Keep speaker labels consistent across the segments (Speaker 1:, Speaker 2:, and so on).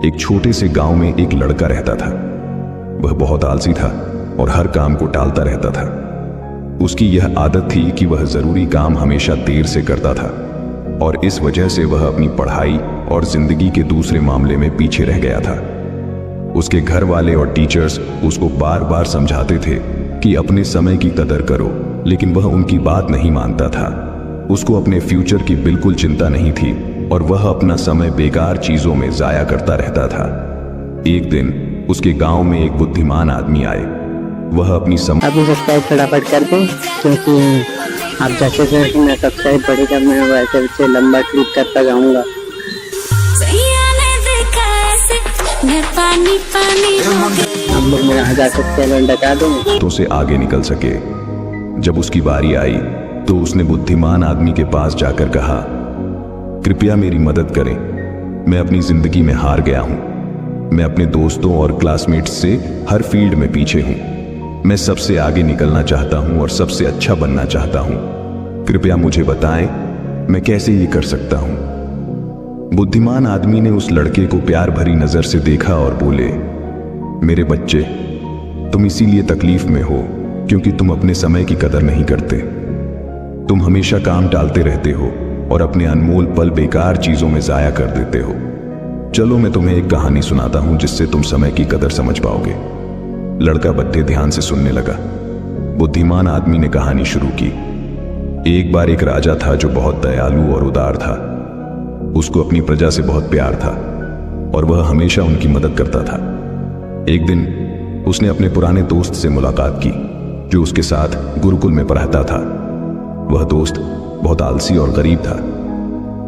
Speaker 1: एक छोटे से गांव में एक लड़का रहता था। वह बहुत आलसी था और हर काम को टालता रहता था। उसकी यह आदत थी कि वह जरूरी काम हमेशा देर से करता था और इस वजह से वह अपनी पढ़ाई और जिंदगी के दूसरे मामले में पीछे रह गया था। उसके घर वाले और टीचर्स उसको बार बार समझाते थे कि अपने समय की कदर करो, लेकिन वह उनकी बात नहीं मानता था। उसको अपने फ्यूचर की बिल्कुल चिंता नहीं थी और वह अपना समय बेकार चीजों में जाया करता रहता था। एक दिन उसके गांव में एक बुद्धिमान आदमी आए। वह अपनी
Speaker 2: अभी सब्सक्राइब फटाफट कर दें, क्योंकि आप जैसे जैसे मैं सब्सक्राइब बढ़ेगा मैं वैसे वैसे लंबा क्लिप करता जाऊंगा। हम लोग मेरा 1000 सब्सक्राइबर डका दें
Speaker 1: तो से आगे निकल सके। जब उसकी बारी आई तो उसने बुद्धिमान आदमी के पास जाकर कहा, कृपया मेरी मदद करें, मैं अपनी जिंदगी में हार गया हूं। मैं अपने दोस्तों और क्लासमेट्स से हर फील्ड में पीछे हूं। मैं सबसे आगे निकलना चाहता हूं और सबसे अच्छा बनना चाहता हूं। कृपया मुझे बताएं मैं कैसे ये कर सकता हूं। बुद्धिमान आदमी ने उस लड़के को प्यार भरी नजर से देखा और बोले, मेरे बच्चे, तुम इसीलिए तकलीफ में हो क्योंकि तुम अपने समय की कदर नहीं करते। तुम हमेशा काम टालते रहते हो और अपने अनमोल पल बेकार चीजों में जाया कर देते हो। चलो मैं तुम्हें एक कहानी सुनाता हूं जिससे तुम समय की कदर समझ पाओगे। लड़का बड़े ध्यान से सुनने लगा। बुद्धिमान आदमी ने कहानी शुरू की। एक बार एक राजा था जो बहुत दयालु और उदार था। उसको अपनी प्रजा से बहुत प्यार था और वह हमेशा उनकी मदद करता था। एक दिन उसने अपने पुराने दोस्त से मुलाकात की जो उसके साथ गुरुकुल में पढ़ता था। वह दोस्त बहुत आलसी और गरीब था।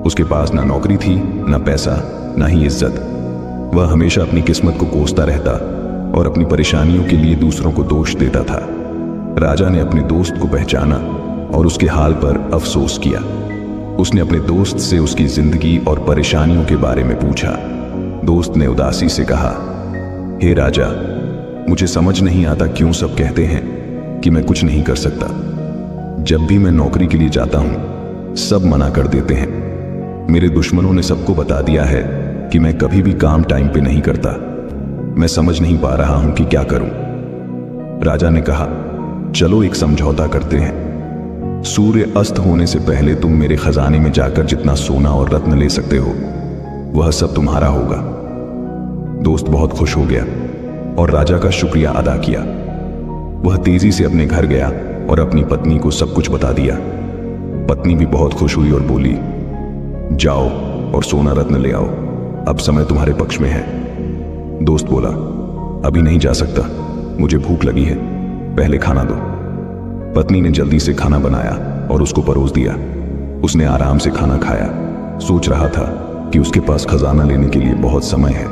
Speaker 1: उसके पास ना नौकरी थी, ना पैसा, ना ही इज्जत। वह हमेशा अपनी किस्मत को कोसता रहता और अपनी परेशानियों के लिए दूसरों को दोष देता था। राजा ने अपने दोस्त को पहचाना और उसके हाल पर अफसोस किया। उसने अपने दोस्त से उसकी जिंदगी और परेशानियों के बारे में पूछा। दोस्त ने उदासी से कहा, हे राजा, मुझे समझ नहीं आता क्यों सब कहते हैं कि मैं कुछ नहीं कर सकता। जब भी मैं नौकरी के लिए जाता हूं सब मना कर देते हैं। मेरे दुश्मनों ने सबको बता दिया है कि मैं कभी भी काम टाइम पे नहीं करता। मैं समझ नहीं पा रहा हूं कि क्या करूं। राजा ने कहा, चलो एक समझौता करते हैं। सूर्य अस्त होने से पहले तुम मेरे खजाने में जाकर जितना सोना और रत्न ले सकते हो वह सब तुम्हारा होगा। दोस्त बहुत खुश हो गया और राजा का शुक्रिया अदा किया। वह तेजी से अपने घर गया और अपनी पत्नी को सब कुछ बता दिया। पत्नी भी बहुत खुश हुई और बोली, जाओ और सोना रत्न ले आओ, अब समय तुम्हारे पक्ष में है। दोस्त बोला, अभी नहीं जा सकता, मुझे भूख लगी है, पहले खाना दो। पत्नी ने जल्दी से खाना बनाया और उसको परोस दिया। उसने आराम से खाना खाया। सोच रहा था कि उसके पास खजाना लेने के लिए बहुत समय है।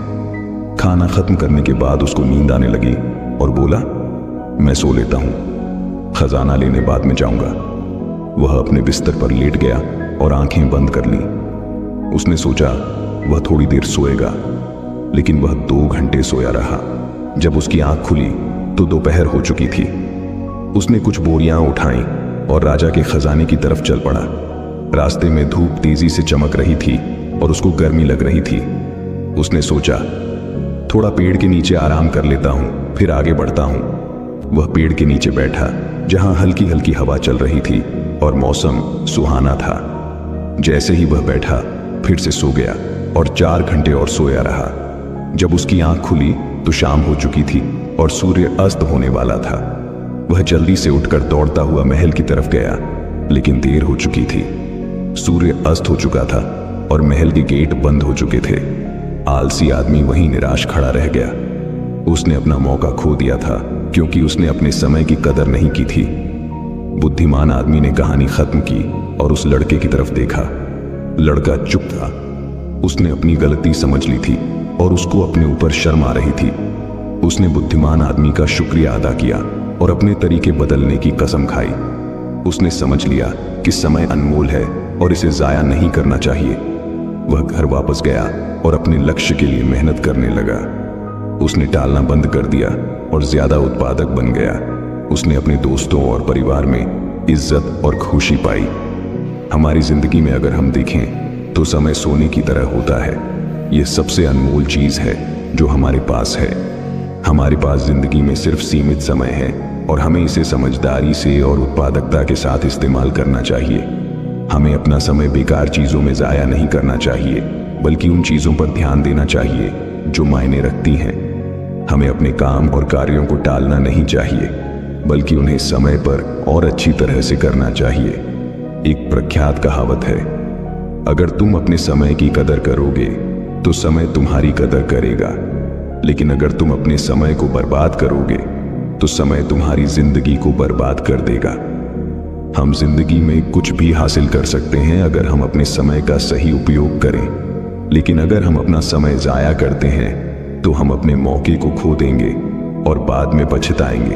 Speaker 1: खाना खत्म करने के बाद उसको नींद आने लगी और बोला, मैं सो लेता हूं, खजाना लेने बाद में जाऊंगा। वह अपने बिस्तर पर लेट गया और आंखें बंद कर ली। उसने सोचा वह थोड़ी देर सोएगा, लेकिन वह 2 घंटे सोया रहा। जब उसकी आंख खुली तो दोपहर हो चुकी थी। उसने कुछ बोरियां उठाई और राजा के खजाने की तरफ चल पड़ा। रास्ते में धूप तेजी से चमक रही थी और उसको गर्मी लग रही थी। उसने सोचा, थोड़ा पेड़ के नीचे आराम कर लेता हूं, फिर आगे बढ़ता हूं। वह पेड़ के नीचे बैठा जहां हल्की हल्की हवा चल रही थी और मौसम सुहाना था। जैसे ही वह बैठा फिर से सो गया और 4 घंटे और सोया रहा। जब उसकी आंख खुली तो शाम हो चुकी थी और सूर्य अस्त होने वाला था। वह जल्दी से उठकर दौड़ता हुआ महल की तरफ गया, लेकिन देर हो चुकी थी। सूर्य अस्त हो चुका था और महल के गेट बंद हो चुके थे। आलसी आदमी वहीं निराश खड़ा रह गया। उसने अपना मौका खो दिया था क्योंकि उसने अपने समय की कदर नहीं की थी। बुद्धिमान आदमी ने कहानी खत्म की और उस लड़के की तरफ देखा। लड़का चुप था। उसने अपनी गलती समझ ली थी और उसको अपने ऊपर शर्म आ रही थी। उसने बुद्धिमान आदमी का शुक्रिया अदा किया और अपने तरीके बदलने की कसम खाई। उसने समझ लिया कि समय अनमोल है और इसे जाया नहीं करना चाहिए। वह घर वापस गया और अपने लक्ष्य के लिए मेहनत करने लगा। उसने टालना बंद कर दिया और ज्यादा उत्पादक बन गया। उसने अपने दोस्तों और परिवार में इज्जत और खुशी पाई। हमारी जिंदगी में अगर हम देखें तो समय सोने की तरह होता है। यह सबसे अनमोल चीज है जो हमारे पास है। हमारे पास जिंदगी में सिर्फ सीमित समय है और हमें इसे समझदारी से और उत्पादकता के साथ इस्तेमाल करना चाहिए। हमें अपना समय बेकार चीजों में जाया नहीं करना चाहिए, बल्कि उन चीजों पर ध्यान देना चाहिए जो मायने रखती हैं। हमें अपने काम और कार्यों को टालना नहीं चाहिए, बल्कि उन्हें समय पर और अच्छी तरह से करना चाहिए। एक प्रख्यात कहावत है, अगर तुम अपने समय की कदर करोगे तो समय तुम्हारी कदर करेगा, लेकिन अगर तुम अपने समय को बर्बाद करोगे तो समय तुम्हारी जिंदगी को बर्बाद कर देगा। हम जिंदगी में कुछ भी हासिल कर सकते हैं अगर हम अपने समय का सही उपयोग करें, लेकिन अगर हम अपना समय जाया करते हैं तो हम अपने मौके को खो देंगे और बाद में पछताएंगे।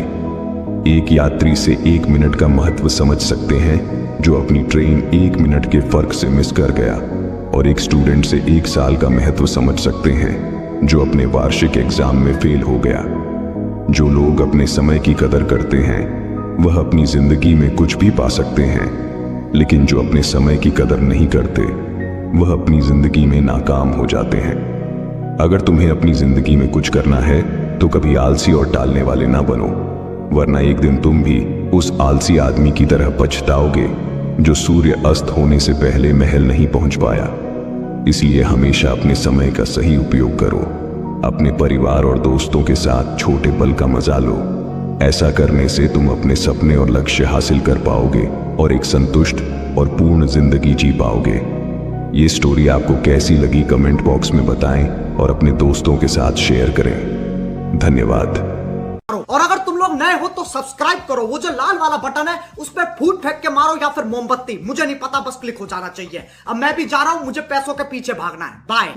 Speaker 1: एक यात्री से 1 मिनट का महत्व समझ सकते हैं जो अपनी ट्रेन 1 मिनट के फर्क से मिस कर गया, और एक स्टूडेंट से 1 साल का महत्व समझ सकते हैं जो अपने वार्षिक एग्जाम में फेल हो गया। जो लोग अपने समय की कदर करते हैं वह अपनी जिंदगी में कुछ भी पा सकते हैं, लेकिन जो अपने समय की कदर नहीं करते वह अपनी जिंदगी में नाकाम हो जाते हैं। अगर तुम्हें अपनी जिंदगी में कुछ करना है तो कभी आलसी और टालने वाले ना बनो, वरना एक दिन तुम भी उस आलसी आदमी की तरह पछताओगे जो सूर्य अस्त होने से पहले महल नहीं पहुंच पाया। इसलिए हमेशा अपने समय का सही उपयोग करो। अपने परिवार और दोस्तों के साथ छोटे पल का मजा लो। ऐसा करने से तुम अपने सपने और लक्ष्य हासिल कर पाओगे और एक संतुष्ट और पूर्ण जिंदगी जी पाओगे। ये स्टोरी आपको कैसी लगी कमेंट बॉक्स में बताएं और अपने दोस्तों के साथ शेयर करें। धन्यवाद।
Speaker 3: और अगर तुम लोग नए हो तो सब्सक्राइब करो, वो जो लाल वाला बटन है उस पर फूट फेंक के मारो या फिर मोमबत्ती, मुझे नहीं पता, बस क्लिक हो जाना चाहिए। अब मैं भी जा रहा हूं, मुझे पैसों के पीछे भागना है। बाय।